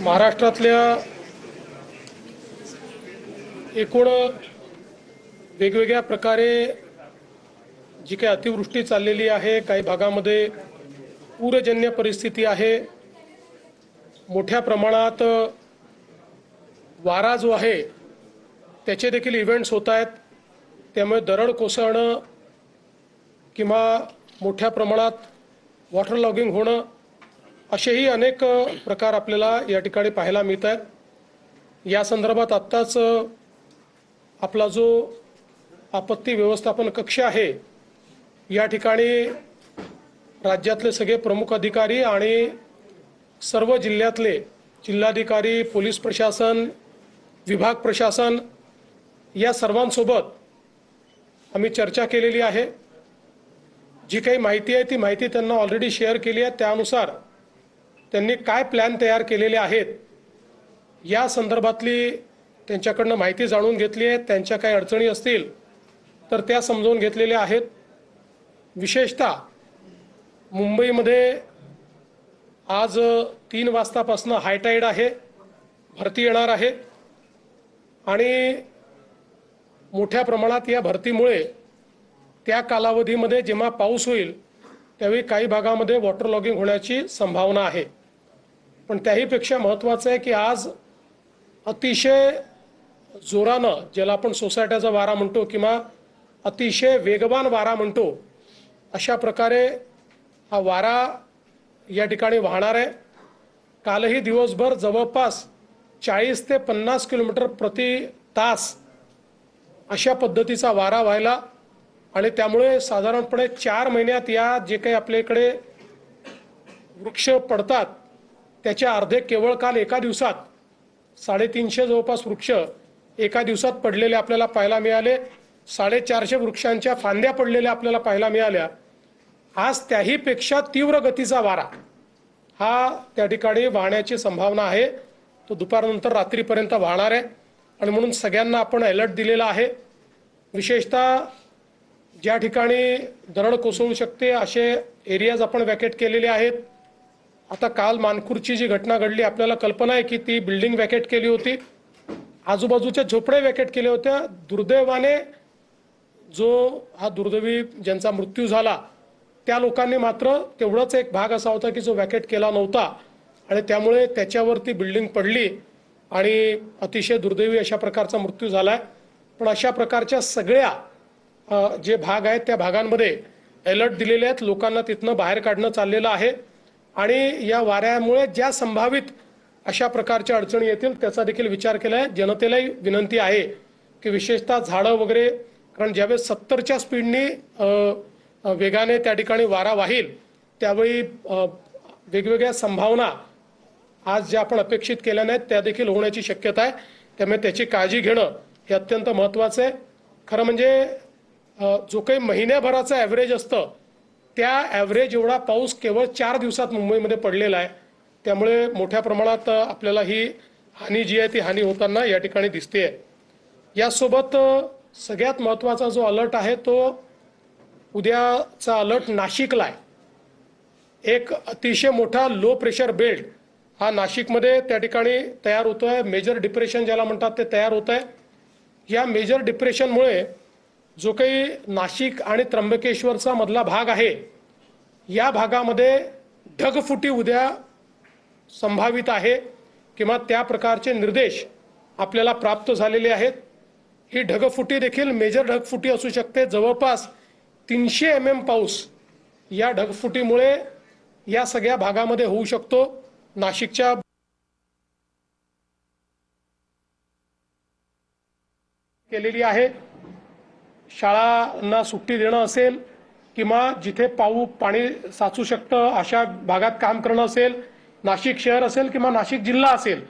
महाराष्ट्रातल्या एकूण वेगवेगळ्या प्रकारे जी काही अतिवृष्टी चाललेली आहे, काही भागामध्ये पूरजन्य परिस्थिती आहे, मोठ्या प्रमाणात वारा जो आहे त्याचे देखील इव्हेंट्स होत आहेत। त्यामुळे दरड कोसळणं किंवा मोठ्या प्रमाणात वॉटर लॉगिंग होणं असेही अनेक प्रकार आपल्याला या ठिकाणी पाहायला मिळत आहेत। या संदर्भात आत्ताच आपला जो आपत्ती व्यवस्थापन कक्ष आहे या ठिकाणी राज्यातले सगळे प्रमुख अधिकारी आणि सर्व जिल्ह्यातले जिल्हाधिकारी, पोलीस प्रशासन, विभाग प्रशासन या सर्वांसोबत आम्ही चर्चा केलेली आहे। जी काही माहिती आहे ती माहिती त्यांना ऑलरेडी शेअर केली आहे। त्यानुसार त्यांनी काय प्लॅन तयार केलेले आहेत या संदर्भातली त्यांच्याकडनं माहिती जाणून घेतली आहे। त्यांच्या काही अडचणी असतील तर त्या समजून घेतलेल्या आहेत। विशेषतः मुंबईमध्ये आज 3 वाजतापासून हायटाईड आहे, भरती येणार आहे आणि मोठ्या प्रमाणात या भरतीमुळे त्या कालावधीमध्ये जेव्हा पाऊस होईल त्यावेळी काही भागामध्ये वॉटर लॉगिंग होण्याची संभावना आहे। पण त्याहीपेक्षा महत्त्वाचं आहे की आज अतिशय जोरानं, ज्याला आपण सोसायट्याचा वारा म्हणतो किंवा अतिशय वेगवान वारा म्हणतो, अशा प्रकारे हा वारा या ठिकाणी वाहणार आहे। कालही दिवसभर जवळपास 40 ते 50 किलोमीटर प्रति तास अशा पद्धतीचा वारा व्हायला आणि त्यामुळे साधारणपणे 4 महिन्यात या जे काही आपल्याकडे वृक्ष पडतात त्याच्या अर्धे केवळ काल एका दिवसात 350 जवळपास वृक्ष एका दिवसात पडलेले आपल्याला पाहायला मिळाले। 450 वृक्षांच्या फांद्या पडलेल्या आपल्याला पाहायला मिळाल्या। आज त्याहीपेक्षा तीव्र गतीचा वारा हा त्या ठिकाणी वाहण्याची संभावना आहे। तो दुपारनंतर रात्रीपर्यंत वाहणार आहे आणि म्हणून सगळ्यांना आपण अलर्ट दिलेला आहे। विशेषतः ज्या ठिकाणी दरड कोसळू शकते असे एरियाज आपण वॅकेट केलेले आहेत। आता काल मानखुर्दची जी घटना घडली आपल्याला कल्पना आहे की ती बिल्डिंग वॅकेट केली होती, आजूबाजूच्या झोपड्या वॅकेट केल्या होत्या। दुर्दैवाने जो हा दुर्दैवी ज्यांचा मृत्यू झाला त्या लोकांनी मात्र तेवढाच एक भाग असा होता की जो वॅकेट केला नव्हता आणि त्यामुळे त्याच्यावरती बिल्डिंग पडली आणि अतिशय दुर्दैवी अशा प्रकारचा मृत्यू झालाय। पण अशा प्रकारच्या सगळ्या जे भाग आहेत त्या भागांमध्ये अलर्ट दिलेले आहेत, लोकांना तिथनं बाहेर काढणं चाललेलं आहे आणि या वाऱ्यामुळे ज्या संभावित अशा प्रकारच्या अडचणी येतील त्याचा देखील विचार केला आहे। जनतेलाही विनंती आहे की विशेषतः झाडं वगैरे, कारण ज्यावेळेस 70च्या स्पीडने वेगाने त्या ठिकाणी वारा वाहील त्यावेळी वेगवेगळ्या संभावना आज ज्या आपण अपेक्षित केल्या नाहीत त्या देखील होण्याची शक्यता आहे। त्यामुळे त्याची काळजी घेणं हे अत्यंत महत्त्वाचं आहे। खरं म्हणजे जो काही महिन्याभराचा ॲव्हरेज असतं त्या ॲव्हरेज एवढा पाऊस केवळ 4 दिवसात मुंबईमध्ये पडलेला आहे। त्यामुळे मोठ्या प्रमाणात आपल्याला ही हानी जी आहे ती हानी होताना या ठिकाणी दिसते आहे। यासोबत सगळ्यात महत्त्वाचा जो अलर्ट आहे तो उद्याचा अलर्ट नाशिकला आहे। एक अतिशय मोठा लो प्रेशर बेल्ट हा नाशिकमध्ये त्या ठिकाणी तयार होतो आहे। मेजर डिप्रेशन ज्याला म्हणतात ते तयार होत आहे। या मेजर डिप्रेशनमुळे जो काही नाशिक आणि त्र्यंबकेश्वरचा मधला भाग आहे या भागामध्ये ढगफुटी उद्या संभावित आहे किंवा त्या प्रकारचे निर्देश आपल्याला प्राप्त झालेले आहेत। ही ढगफुटी देखील मेजर ढगफुटी असू शकते। जवळपास 300 mm पाऊस या ढगफुटीमुळे या सगळ्या भागामध्ये होऊ शकतो। नाशिकच्या केलेली आहे, शाळांना सुट्टी देणं असेल किंवा जिथे पाणी साचू शकतं अशा भागात काम करणं असेल, नाशिक शहर असेल किंवा नाशिक जिल्हा असेल,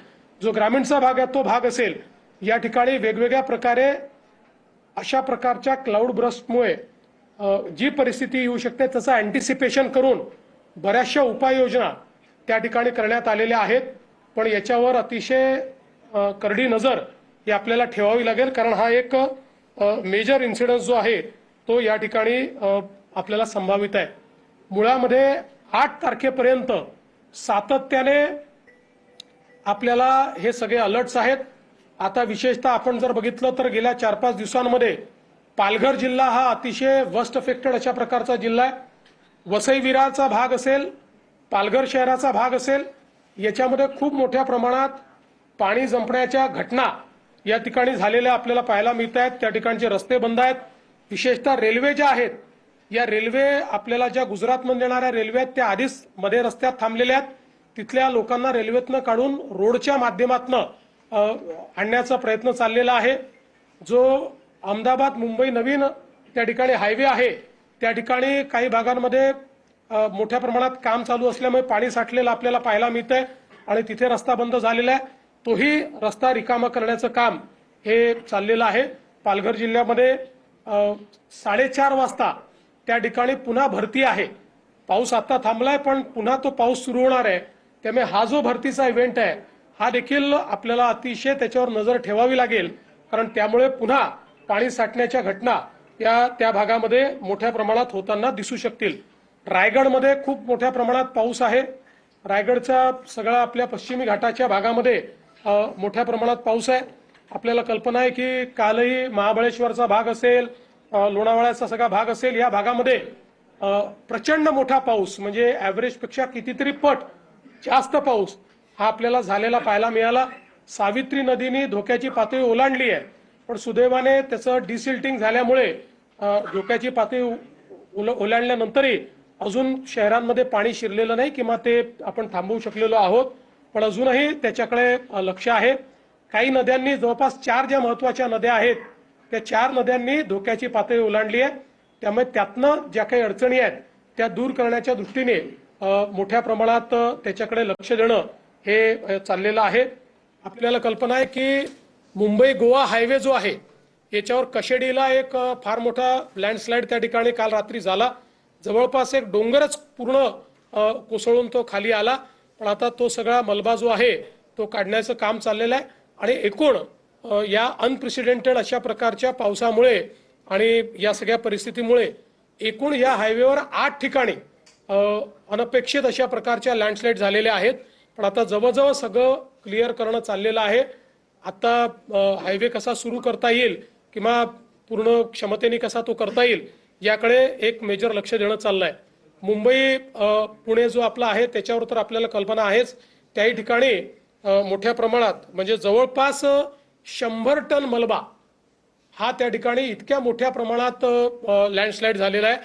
जो ग्रामीणचा भाग आहे तो भाग असेल, या ठिकाणी वेगवेगळ्या प्रकारे अशा प्रकारच्या क्लाउड ब्रस्टमुळे जी परिस्थिती येऊ शकते त्याचं अँटिसिपेशन करून बऱ्याचशा उपाययोजना त्या ठिकाणी करण्यात आलेल्या आहेत। पण याच्यावर अतिशय करडी नजर ही आपल्याला ठेवावी लागेल, कारण हा एक मेजर इन्सिडेंस जो आहे तो या ठिकाणी आपल्याला संभावित आहे। मुळामध्ये 8 तारखेपर्यंत सातत्याने आपल्याला हे सगळे अलर्ट्स आहेत। आता विशेषतः आपण जर बघितलं तर गेल्या 4-5 दिवसांमध्ये पालघर जिल्हा हा अतिशय वर्स्ट अफेक्टेड अशा प्रकारचा जिल्हा आहे। वसई विरारचा भाग असेल, पालघर शहराचा भाग असेल, याच्यामध्ये खूप मोठ्या प्रमाणात पाणी जंपण्याच्या घटना या ठिकाणी झालेल्या आपल्याला पाहायला मिळत आहेत। त्या ठिकाणचे रस्ते बंद आहेत। विशेषतः रेल्वे ज्या आहेत, या रेल्वे आपल्याला ज्या गुजरातमध्ये येणाऱ्या रेल्वे आहेत त्या आधीच मध्ये रस्त्यात थांबलेल्या आहेत। तिथल्या लोकांना रेल्वेतनं काढून रोडच्या माध्यमातून आणण्याचा प्रयत्न चाललेला आहे। जो अहमदाबाद मुंबई नवीन त्या ठिकाणी हायवे आहे, त्या ठिकाणी काही भागांमध्ये मोठ्या प्रमाणात काम चालू असल्यामुळे पाणी साठलेलं आपल्याला पाहायला मिळतंय आणि तिथे रस्ता बंद झालेला आहे। तोही रस्ता रिकामा करण्याचं काम हे चाललेलं आहे। पालघर जिल्ह्यामध्ये 4:30 वाजता त्या ठिकाणी पुन्हा भरती आहे। पाऊस आता थांबलाय पण पुन्हा तो पाऊस सुरू होणार आहे। त्यामुळे हा जो भरतीचा इव्हेंट आहे हा देखील आपल्याला अतिशय त्याच्यावर नजर ठेवावी लागेल, कारण त्यामुळे पुन्हा पाणी साठण्याच्या घटना या त्या भागामध्ये मोठ्या प्रमाणात होताना दिसू शकतील। रायगडमध्ये खूप मोठ्या प्रमाणात पाऊस आहे। रायगडच्या सगळ्या आपल्या पश्चिमी घाटाच्या भागामध्ये मोठ्या प्रमाणात पाऊस आहे। आपल्याला कल्पना आहे की कालही महाबळेश्वरचा भाग असेल, लोणावळ्याचा सगळा भाग असेल, या भागामध्ये प्रचंड मोठा पाऊस म्हणजे ॲव्हरेज पेक्षा कितीतरी पट जास्त पाऊस हा आपल्याला झालेला पाहायला मिळाला। सावित्री नदीने धोक्याची पातळी ओलांडली आहे, पण सुदैवाने त्याचं डिसिल्टिंग झाल्यामुळे धोक्याची पातळी ओलांडल्यानंतरही अजून शहरांमध्ये पाणी शिरलेलं नाही किंवा ते आपण थांबवू शकलेलो आहोत, पण अजूनही त्याच्याकडे लक्ष आहे। काही नद्यांनी जवळपास 4 ज्या महत्त्वाच्या नद्या आहेत त्या 4 नद्यांनी धोक्याची पातळी ओलांडली आहे। त्यामुळे त्यातनं ज्या काही अडचणी आहेत त्या दूर करण्याच्या दृष्टीने मोठ्या प्रमाणात त्याच्याकडे लक्ष देणं हे चाललेलं आहे। आपल्याला कल्पना आहे की मुंबई गोवा हायवे जो आहे याच्यावर कशेडीला एक फार मोठा लँडस्लाइड त्या ठिकाणी काल रात्री झाला। जवळपास एक डोंगरच पूर्ण कोसळून तो खाली आला, पण आता तो सगळा मलबा जो आहे तो काढण्याचं काम चाललेलं आहे। आणि एकूण या अनप्रेसिडेंटेड अशा प्रकारच्या पावसामुळे आणि या सगळ्या परिस्थितीमुळे एकूण या हायवेवर 8 ठिकाणी अनपेक्षित अशा प्रकारच्या लँडस्लाइड झालेल्या आहेत। पण आता जवळजवळ सगळं क्लिअर करणं चाललेलं आहे। आता हायवे कसा सुरू करता येईल किंवा पूर्ण क्षमतेने कसा तो करता येईल याकडे एक मेजर लक्ष देणं चाललंय। मुंबई पुणे जो आपला आहे त्याच्यावर तर आपल्याला कल्पना आहेच। त्याही ठिकाणी मोठ्या प्रमाणात म्हणजे जवळपास 100 टन मलबा हा त्या ठिकाणी इतक्या मोठ्या प्रमाणात लँडस्लाइड झालेला आहे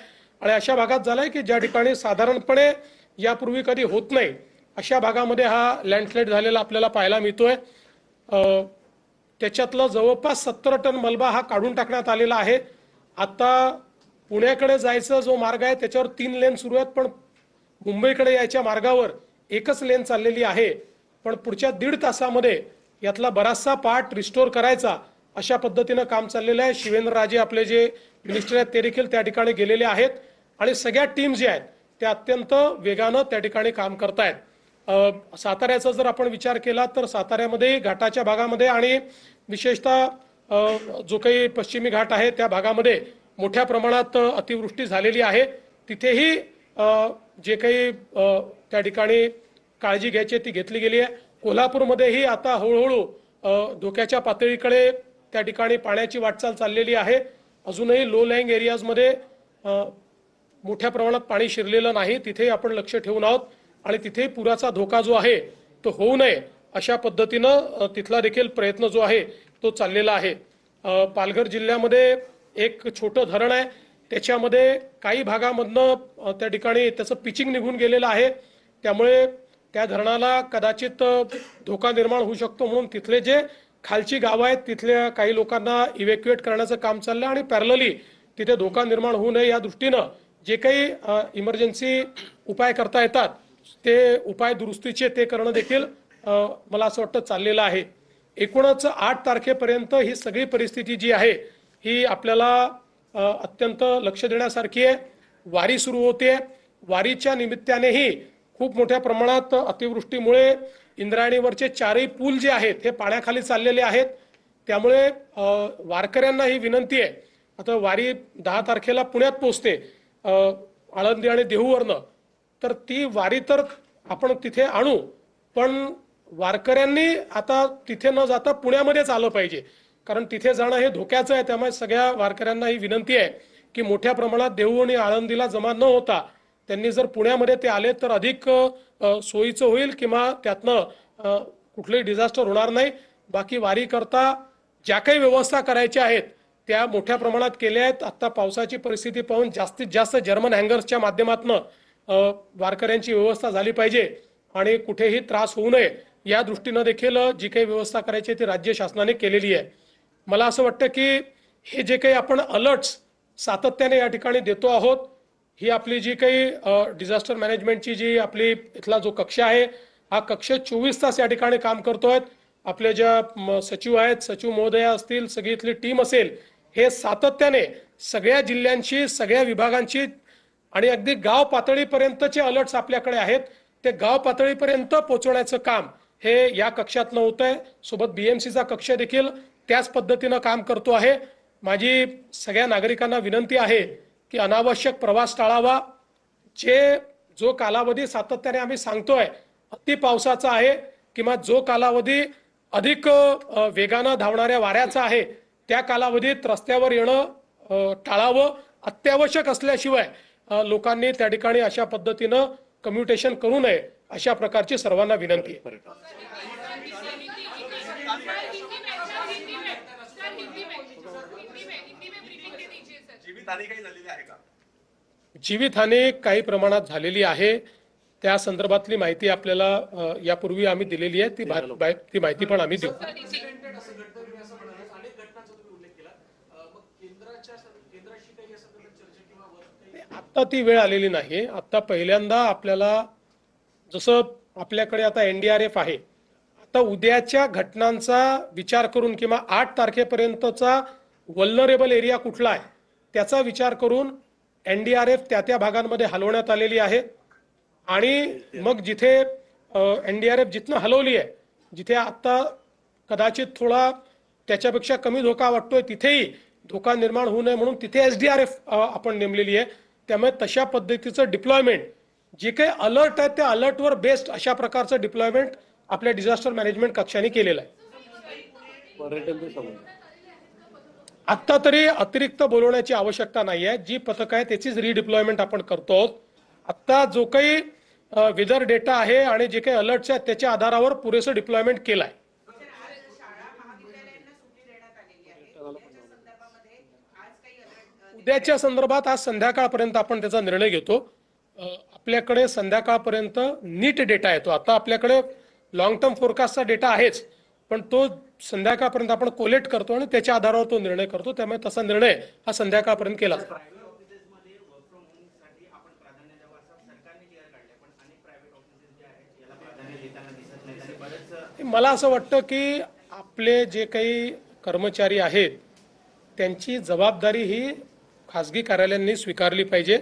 आणि अशा भागात झालाय की ज्या ठिकाणी साधारणपणे यापूर्वी कधी होत नाही अशा भागामध्ये हा लँडस्लाइड झालेला आपल्याला पाहायला मिळतोय। त्याच्यातलं जवळपास 70 टन मलबा हा काढून टाकण्यात आलेला आहे। आता पुण्याकडे जायचा जो मार्ग आहे त्याच्यावर 3 लेन सुरू आहेत, पण मुंबईकडे यायच्या मार्गावर एकच लेन चाललेली आहे। पण पुढच्या 1.5 तासामध्ये यातला बराचसा पार्ट रिस्टोर करायचा अशा पद्धतीनं काम चाललेलं आहे। शिवेंद्रराजे आपले जे मिनिस्टर आहेत ते देखील त्या ठिकाणी गेलेले आहेत आणि सगळ्या टीम ज्या आहेत त्या अत्यंत वेगानं त्या ठिकाणी काम करतायत। साताऱ्याचा जर आपण विचार केला तर साताऱ्यामध्ये घाटाच्या भागामध्ये आणि विशेषतः जो काही पश्चिमी घाट आहे त्या भागामध्ये मोठ्या प्रमाणात अतिवृष्टी झालेली आहे। तिथेही जे काही त्या ठिकाणी काळजी घ्यायची ती घेतली गेली आहे। कोल्हापूरमध्येही आता हळूहळू धोक्याच्या पातळीकडे त्या ठिकाणी पाण्याची वाटचाल चाललेली आहे। अजूनही लो लाईंग एरियाजमध्ये मोठ्या प्रमाणात पाणी शिरलेलं नाही, तिथे आपण लक्ष ठेवून आहोत आणि तिथे पुराचा धोका जो आहे तो होऊ नये अशा पद्धतीनं तिथला देखील प्रयत्न जो आहे तो चाललेला आहे। पालघर जिल्ह्यामध्ये एक छोटं धरण आहे, त्याच्यामध्ये काही भागामधनं त्या ठिकाणी त्याचं पिचिंग निघून गेलेलं आहे, त्यामुळे त्या धरणाला कदाचित धोका निर्माण होऊ शकतो। म्हणून तिथले जे खालची गावं आहेत तिथल्या काही लोकांना इव्हॅक्युएट करण्याचं काम चाललं आणि पॅरलली तिथे धोका निर्माण होऊ नये या दृष्टीनं जे काही इमर्जन्सी उपाय करता येतात ते उपाय दुरुस्तीचे ते करणं देखील मला असं वाटतं चाललेलं आहे। एकूणच 8 तारखेपर्यंत ही सगळी परिस्थिती जी आहे ही आपल्याला अत्यंत लक्ष देण्यासारखी आहे। वारी सुरू होते, वारीच्या निमित्तानेही खूप मोठ्या प्रमाणात अतिवृष्टीमुळे इंद्रायणीवरचे 4ही पूल जे आहेत हे पाण्याखाली चाललेले आहेत। त्यामुळे वारकऱ्यांना ही विनंती आहे, आता वारी 10 तारखेला पुण्यात पोहोचते आळंदी आणि देहूवरनं, तर ती वारी तर आपण तिथे आणू, पण वारकऱ्यांनी आता तिथे न जाता पुण्यामध्येच आलं पाहिजे, कारण तिथे जाणं हे धोक्याचं आहे. त्यामुळे सगळ्या वारकऱ्यांना ही विनंती आहे की मोठ्या प्रमाणात देहू आणि आळंदीला जमा न होता त्यांनी जर पुण्यामध्ये ते आले तर अधिक सोयीचं होईल, किंवा त्यातनं कुठलंही डिझास्टर होणार नाही. बाकी वारी करता ज्या काही व्यवस्था करायच्या आहेत त्या मोठ्या प्रमाणात केल्या आहेत. आता पावसाची परिस्थिती पाहून जास्तीत जास्त जर्मन हँगर्सच्या माध्यमातून वारकऱ्यांची व्यवस्था झाली पाहिजे आणि कुठेही त्रास होऊ नये या दृष्टीनं देखील जी काही व्यवस्था करायची ती राज्य शासनाने केलेली आहे. मला असं वाटतं की हे जे काही आपण अलर्ट्स सातत्याने या ठिकाणी देतो आहोत, ही आपली जी काही डिझास्टर मॅनेजमेंटची जी आपली इथला जो कक्ष आहे, हा कक्ष 24 तास या ठिकाणी काम करतोय. आपले ज्या सचिव आहेत, सचिव महोदया असतील, सगळी इथली टीम असेल, हे सातत्याने सगळ्या जिल्ह्यांची, सगळ्या विभागांची आणि अगदी गाव पातळीपर्यंतचे अलर्ट्स आपल्याकडे आहेत, ते गाव पातळीपर्यंत पोहोचवण्याचं काम हे या कक्षातनं होत आहे. सोबत बीएमसीचा कक्ष देखील त्याच पद्धतीनं काम करतो आहे. माझी सगळ्या नागरिकांना विनंती आहे की अनावश्यक प्रवास टाळावा. जो कालावधी सातत्याने आम्ही सांगतोय अति पावसाचा आहे किंवा जो कालावधी अधिक वेगानं धावणाऱ्या वाऱ्याचा आहे, त्या कालावधीत रस्त्यावर येणं टाळावं. अत्यावश्यक असल्याशिवाय लोकांनी त्या ठिकाणी अशा पद्धतीनं कम्युटेशन करू नये, अशा प्रकारची सर्वांना विनंती आहे. जीवितहानी काही प्रमाणात झालेली आहे. त्या संदर्भातली माहिती आपल्याला यापूर्वी आम्ही दिलेली आहे. ती माहिती पण आम्ही देऊ. आता ती वेळ आलेली नाही. आता पहिल्यांदा आपल्याला जसं आपल्याकडे आता एनडीआरएफ आहे, आता उद्याच्या घटनांचा विचार करून किंवा 8 तारखेपर्यंतचा वल्नरेबल एरिया कुठला आहे त्याचा विचार करून एनडीआरएफ त्या भागांमध्ये हलवण्यात आलेली आहे. आणि मग जिथे एनडीआरएफ जिथनं हलवली आहे, जिथे आता कदाचित थोडा त्याच्यापेक्षा कमी धोका वाटतोय, तिथेही धोका निर्माण होऊ नये म्हणून तिथे एसडीआरएफ आपण नेमलेली आहे. त्यामुळे तशा पद्धतीचं डिप्लॉयमेंट, जे काही अलर्ट आहे त्या अलर्टवर बेस्ड अशा प्रकारचं डिप्लॉयमेंट आपल्या डिझास्टर मॅनेजमेंट कक्षाने केलेलं आहे. आता तरी अतिरिक्त बोलवण्याची आवश्यकता नाही आहे. जी पथक आहे त्याचीच रिडिप्लॉयमेंट आपण करतो आहोत. आता जो काही वेदर डेटा आहे आणि जे काही अलर्ट्स आहेत त्याच्या आधारावर पुरेसं डिप्लॉयमेंट केलं आहे. उद्याच्या संदर्भात आज संध्याकाळपर्यंत आपण त्याचा निर्णय घेतो. आपल्याकडे संध्याकाळपर्यंत नीट डेटा येतो. आता आपल्याकडे लॉंग टर्म फोरकास्टचा डेटा आहेच, पण तो संध्याकाळपर्यंत आपण कोलेक्ट करतो आणि त्याच्या आधारावर तो निर्णय करतो. त्यामुळे तसा निर्णय हा संध्याकाळपर्यंत केला जातो. मला असं वाटतं की आपले जे काही कर्मचारी आहेत त्यांची जबाबदारी ही खासगी कार्यालयांनी स्वीकारली पाहिजे.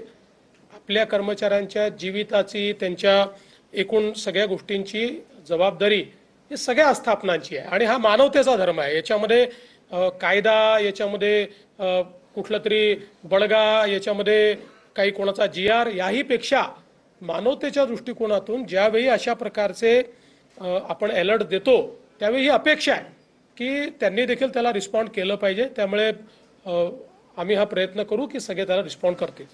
आपल्या कर्मचाऱ्यांच्या जीविताची, त्यांच्या एकूण सगळ्या गोष्टींची जबाबदारी ही सगळ्या आस्थापनांची आहे आणि हा मानवतेचा धर्म आहे. याच्यामध्ये कायदा, याच्यामध्ये कुठलं तरी बळगा, याच्यामध्ये काही कोणाचा GR याही पेक्षा मानवतेच्या दृष्टिकोनातून ज्यावेळी अशा प्रकारचे आपण अलर्ट देतो त्यावेळी ही अपेक्षा आहे की त्यांनी देखील त्याला रिस्पॉन्ड केलं पाहिजे. त्यामुळे आम्ही हा प्रयत्न करू की सगळे त्याला रिस्पॉन्ड करतील.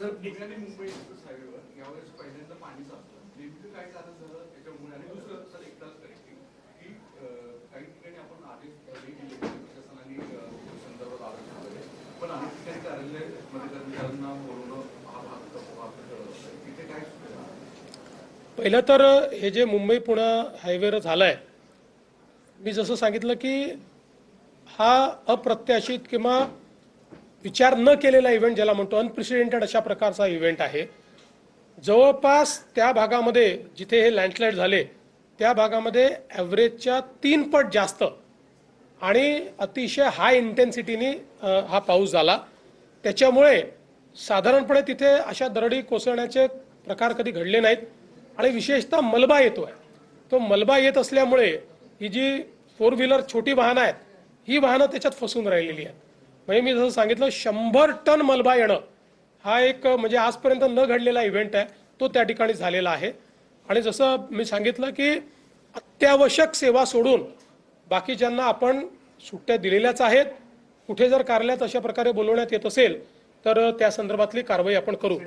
पहिलं तर हे जे मुंबई पुणे हायवेवर झालंय, मी जसं सांगितलं की हा अप्रत्याशित किंवा विचार न केलेला इव्हेंट, ज्याला म्हणतो अनप्रेसिडेंटेड अशा प्रकारचा इव्हेंट आहे. जवळपास त्या भागामध्ये जिथे हे लँडस्लाइड झाले त्या भागामध्ये ॲव्हरेजच्या 3 पट जास्त आणि अतिशय हाय इंटेन्सिटीने हा पाऊस झाला. त्याच्यामुळे साधारणपणे तिथे अशा दरडी कोसळण्याचे प्रकार कधी घडले नाहीत आणि विशेषतः मलबा येतो आहे. तो मलबा येत असल्यामुळे ही जी 4 व्हीलर छोटी वाहनं आहेत ही वाहनं त्याच्यात फसून राहिलेली आहेत. म्हणजे मी जसं सांगितलं 100 टन मलबा येणं हा एक म्हणजे आजपर्यंत न घडलेला इव्हेंट आहे, तो त्या ठिकाणी झालेला आहे. आणि जसं मी सांगितलं की अत्यावश्यक सेवा सोडून बाकीच्यांना आपण सुट्ट्या दिलेल्याच आहेत. कुठे जर कार्यालयात अशा प्रकारे बोलवण्यात येत असेल तर त्या संदर्भातली कारवाई आपण करू.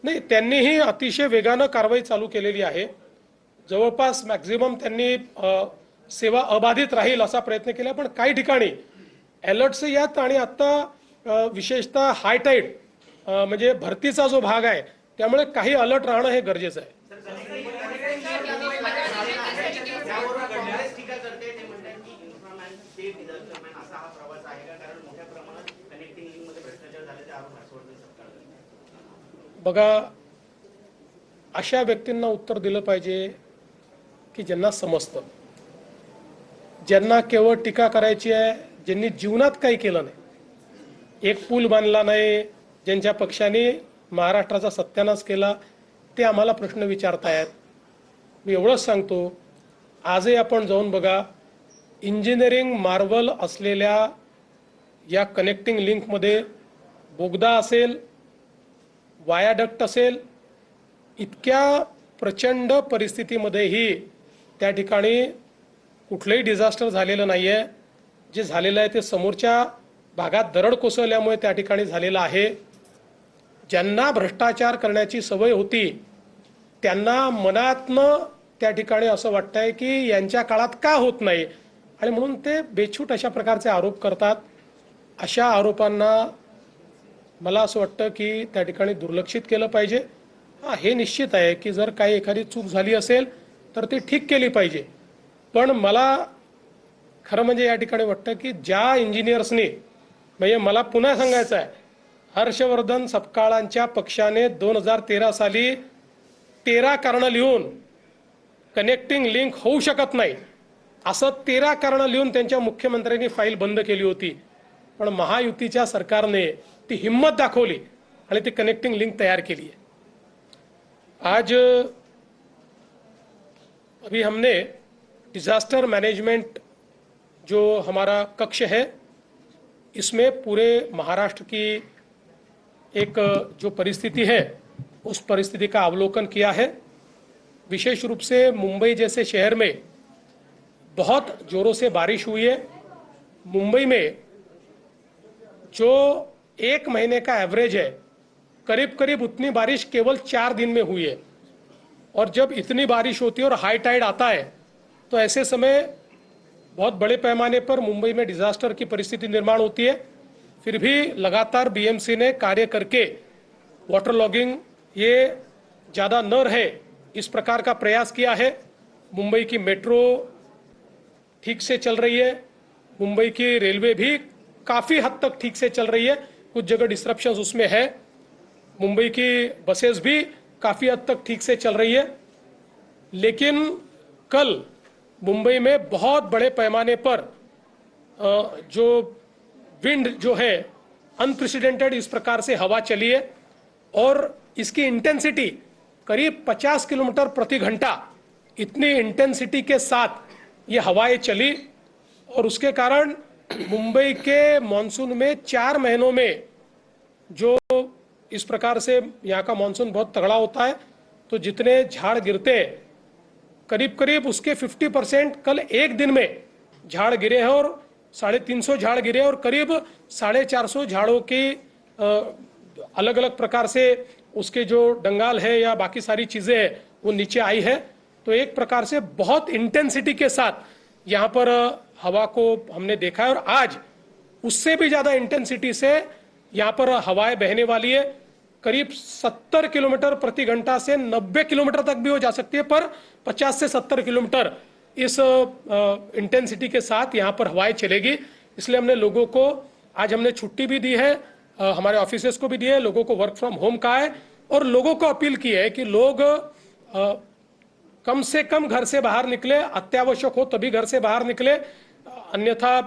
नाही, त्यांनीही अतिशय वेगानं कारवाई चालू केलेली आहे. जवळपास मॅक्झिमम त्यांनी सेवा अबाधित राहील असा प्रयत्न केला, पण काही ठिकाणी अलर्ट्स यात आणि आता विशेषतः हाय टाईड म्हणजे भरतीचा जो भाग आहे त्यामुळे काही अलर्ट राहणं हे गरजेचं आहे. बघा, अशा व्यक्तींना उत्तर दिलं पाहिजे की ज्यांना समजतं, ज्यांना केवळ टीका करायची आहे, ज्यांनी जीवनात काही केलं नाही, एक पूल बांधला नाही, ज्यांच्या पक्षाने महाराष्ट्राचा सत्यानाश केला, ते आम्हाला प्रश्न विचारतायत. मी एवढंच सांगतो, आजही आपण जाऊन बघा, इंजिनिअरिंग मार्वल असलेल्या या कनेक्टिंग लिंकमध्ये बोगदा असेल, वायाडक्ट असेल, इतक्या प्रचंड परिस्थितीमध्येही त्या ठिकाणी कुठलंही डिझास्टर झालेलं नाही आहे. जे झालेलं आहे ते समोरच्या भागात दरड कोसळल्यामुळे त्या ठिकाणी झालेलं आहे. ज्यांना भ्रष्टाचार करण्याची सवय होती त्यांना मनातनं त्या ठिकाणी असं वाटतंय की यांच्या काळात का होत नाही, आणि म्हणून ते बेछूट अशा प्रकारचे आरोप करतात. अशा आरोपांना मला असं वाटतं की त्या ठिकाणी दुर्लक्षित केलं पाहिजे. हां, हे निश्चित आहे की जर काही एखादी चूक झाली असेल तर ती ठीक केली पाहिजे. पण मला खरं म्हणजे या ठिकाणी वाटतं की ज्या इंजिनियर्सनी, म्हणजे मला पुन्हा सांगायचं आहे, हर्षवर्धन सपकाळांच्या पक्षाने 2013 साली 13 कारणं लिहून कनेक्टिंग लिंक होऊ शकत नाही असं 13 कारणं लिहून त्यांच्या मुख्यमंत्र्यांनी फाईल बंद केली होती. पण महायुतीच्या सरकारने ती हिम्मत दाखवली आणि ती कनेक्टिंग लिंक तैयार केली है. आज अभी हमने डिजास्टर मैनेजमेंट जो हमारा कक्ष है, इसमें पूरे महाराष्ट्र की एक जो परिस्थिति है उस परिस्थिति का अवलोकन किया है. विशेष रूप से मुंबई जैसे शहर में बहुत जोरों से बारिश हुई है. मुंबई में जो एक महीने का एवरेज है, करीब करीब उतनी बारिश केवल 4 दिन में हुई है. और जब इतनी बारिश होती है और हाई टाइड आता है तो ऐसे समय बहुत बड़े पैमाने पर मुंबई में डिजास्टर की परिस्थिति निर्माण होती है. फिर भी लगातार बीएमसी ने कार्य करके वाटर लॉगिंग ये ज़्यादा न रहे इस प्रकार का प्रयास किया है. मुंबई की मेट्रो ठीक से चल रही है, मुंबई की रेलवे भी काफ़ी हद तक ठीक से चल रही है, कुछ जगह डिस्ट्रप्शंस उसमें है. मुंबई की बसेस भी काफ़ी हद तक ठीक से चल रही है. लेकिन कल मुंबई में बहुत बड़े पैमाने पर जो विंड जो है अनप्रेसिडेंटेड इस प्रकार से हवा चली है और इसकी इंटेंसिटी करीब 50 किलोमीटर प्रति घंटा, इतनी इंटेंसिटी के साथ ये हवाएं चली. और उसके कारण मुंबई के मानसून में 4 महीनों में जो इस प्रकार से यहाँ का मानसून बहुत तगड़ा होता है, तो जितने झाड़ गिरते करीब करीब उसके 50% कल एक दिन में झाड़ गिरे हैं और 350 झाड़ गिरे और करीब 450 झाड़ों की अलग अलग प्रकार से उसके जो डंगाल है या बाकी सारी चीज़ें हैं वो नीचे आई है. तो एक प्रकार से बहुत इंटेंसिटी के साथ यहाँ पर हवा को हमने देखा है और आज उससे भी ज़्यादा इंटेंसिटी से यहाँ पर हवाएं बहने वाली है. करीब 70 किलोमीटर प्रति घंटा से 90 किलोमीटर तक भी हो जा सकती है, पर 50 से 70 किलोमीटर इस इंटेंसिटी के साथ यहाँ पर हवाएं चलेगी. इसलिए हमने लोगों को आज हमने छुट्टी भी दी है, हमारे ऑफिसेस को भी दी है, लोगों को वर्क फ्रॉम होम कहा है और लोगों को अपील की है कि लोग कम से कम घर से बाहर निकले, अत्यावश्यक हो तभी घर से बाहर निकले. अन्यथा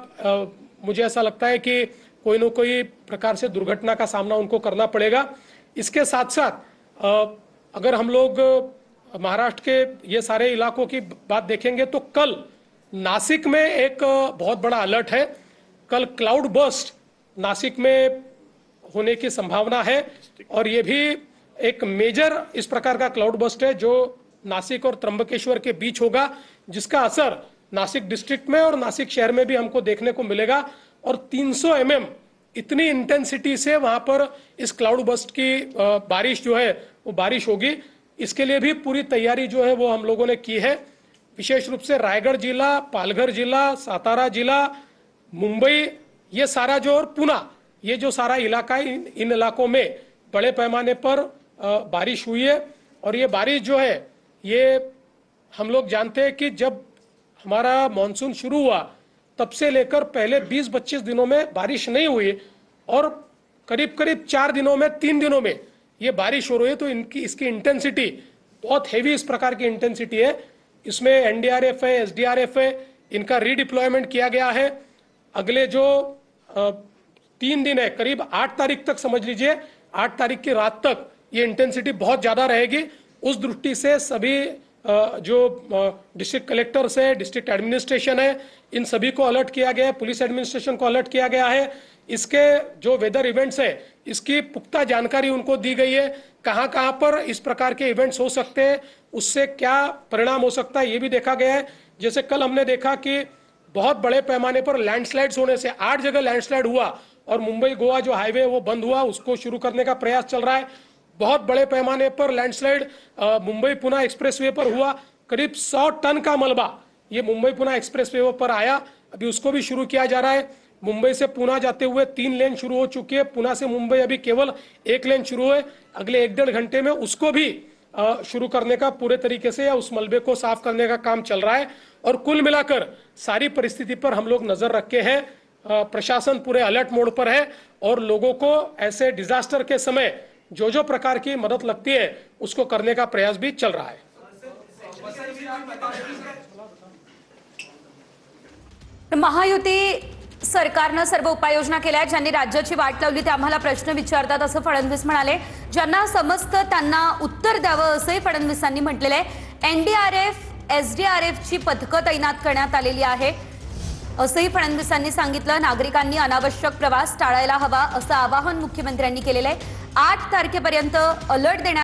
मुझे ऐसा लगता है कि कोई न कोई प्रकार से दुर्घटना का सामना उनको करना पड़ेगा. इसके साथ साथ अगर हम लोग महाराष्ट्र के ये सारे इलाकों की बात देखेंगे तो कल नासिक में एक बहुत बड़ा अलर्ट है. कल क्लाउड बर्स्ट नासिक में होने की संभावना है और ये भी एक मेजर इस प्रकार का क्लाउड बस्ट है जो नासिक और त्र्यंबकेश्वर के बीच होगा, जिसका असर नासिक डिस्ट्रिक्ट में और नासिक शहर में भी हमको देखने को मिलेगा। और 300 mm इतनी इंटेंसिटी से वहां पर इस क्लाउड बस्ट की बारिश जो है वो बारिश होगी। इसके लिए भी पूरी तैयारी जो है वो हम लोगों ने की है। विशेष रूप से रायगढ़ जिला, पालघर जिला, सातारा जिला, मुंबई, ये सारा जो, और पुणे, ये जो सारा इलाका है, इन इलाकों में बड़े पैमाने पर बारिश हुई है। और ये बारिश जो है ये हम लोग जानते हैं कि जब हमारा मानसून शुरू हुआ तब से लेकर पहले 20-25 दिनों में बारिश नहीं हुई और करीब करीब 4 दिनों में, 3 दिनों में ये बारिश हो रही है। तो इसकी इंटेंसिटी बहुत हैवी इस प्रकार की इंटेंसिटी है। इसमें एनडीआरएफ है, एसडीआरएफ है, इनका रीडिप्लॉयमेंट किया गया है। अगले जो 3 दिन है, करीब 8 तारीख तक समझ लीजिए, 8 तारीख की रात तक ये इंटेंसिटी बहुत ज्यादा रहेगी। उस दृष्टि से सभी जो डिस्ट्रिक्ट कलेक्टर्स है, डिस्ट्रिक्ट एडमिनिस्ट्रेशन है, इन सभी को अलर्ट किया गया है, पुलिस एडमिनिस्ट्रेशन को अलर्ट किया गया है। इसके जो वेदर इवेंट्स है इसकी पुख्ता जानकारी उनको दी गई है, कहां कहां पर इस प्रकार के इवेंट्स हो सकते हैं, उससे क्या परिणाम हो सकता है ये भी देखा गया है। जैसे कल हमने देखा कि बहुत बड़े पैमाने पर लैंडस्लाइड्स होने से 8 जगह लैंडस्लाइड हुआ और मुंबई गोवा जो हाईवे वो बंद हुआ, उसको शुरू करने का प्रयास चल रहा है। बहुत बड़े पैमाने पर लैंडस्लाइड मुंबई पुणे एक्सप्रेसवे पर हुआ, करीब 100 टन का मलबा ये मुंबई पुणे एक्सप्रेसवे पर आया, अभी उसको भी शुरू किया जा रहा है। मुंबई से पुणे जाते हुए 3 लेन शुरू हो चुकी है, पुणे से मुंबई अभी केवल 1 लेन शुरू है। अगले 1-1.5 घंटे में उसको भी शुरू करने का पूरे तरीके से, या उस मलबे को साफ करने का काम चल रहा है। और कुल मिलाकर सारी परिस्थिति पर हम लोग नजर रखे हैं। प्रशासन पूरे अलर्ट मोड पर है और लोगों को ऐसे डिजास्टर के समय जो जो प्रकार की मदद लगती है उसको करने का प्रयास भी चल रहा है। महायुती सरकारनं सर्व उपाययोजना केल्या आहेत, ज्यांनी राज्याची वाट लावली ते आम्हाला प्रश्न विचारतात असं फडणवीस म्हणाले। ज्यांना समजतं त्यांना उत्तर द्यावं असंही फडणवीसांनी म्हटलेलं आहे। एनडीआरएफ, एसडीआरएफची पथकं तैनात करण्यात आलेली आहे असंही फडणवीसांनी सांगितलं। नागरिकांनी अनावश्यक प्रवास टाळायला हवा असं आवाहन मुख्यमंत्र्यांनी केलेलं आहे। 8 तारखेपर्यंत अलर्ट देण्यात